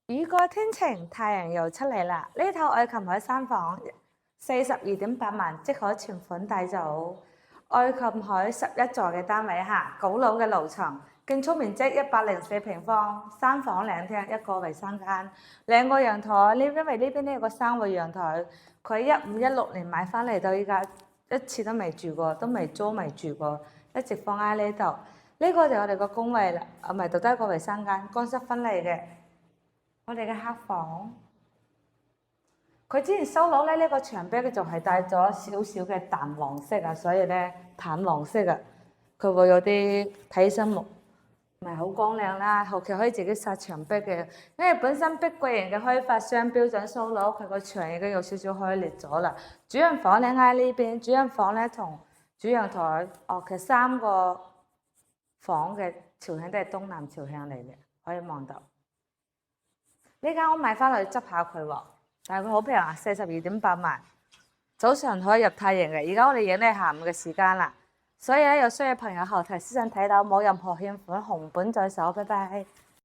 雨過天晴，太陽又出嚟啦！呢套愛琴海3房42.8萬，即可全款帶走。愛琴海11座嘅單位下，9樓嘅樓層，建築面積104平方，3房2廳，1個衛生間，2個陽台。因為呢邊呢有個3個陽台，佢15、16年買翻嚟到依家一次都未住過，都未租未住過，一直放喺呢度。呢個就我哋個工位啦，咪度得一個衛生間，乾濕分離嘅。我哋嘅客房，佢之前收樓咧，呢個牆壁就係帶咗少少嘅淡黃色啊，所以咧淡黃色啊，佢會有啲睇起身唔係好光亮啦。後期可以自己刷牆壁嘅，因為本身碧桂園嘅開發商標準收樓，佢個牆已經有少少開裂咗啦。主人房咧喺呢邊，主人房咧同主陽台，其實3個房嘅朝向都係東南朝向嚟嘅，可以望到。呢間屋買翻去執下佢喎，但係佢好平啊，42.8萬，早上可以入太陽嘅。而家我哋影呢下午嘅時間啦，所以咧有需要朋友後台私信睇到，冇任何欠款，紅本在手，拜拜。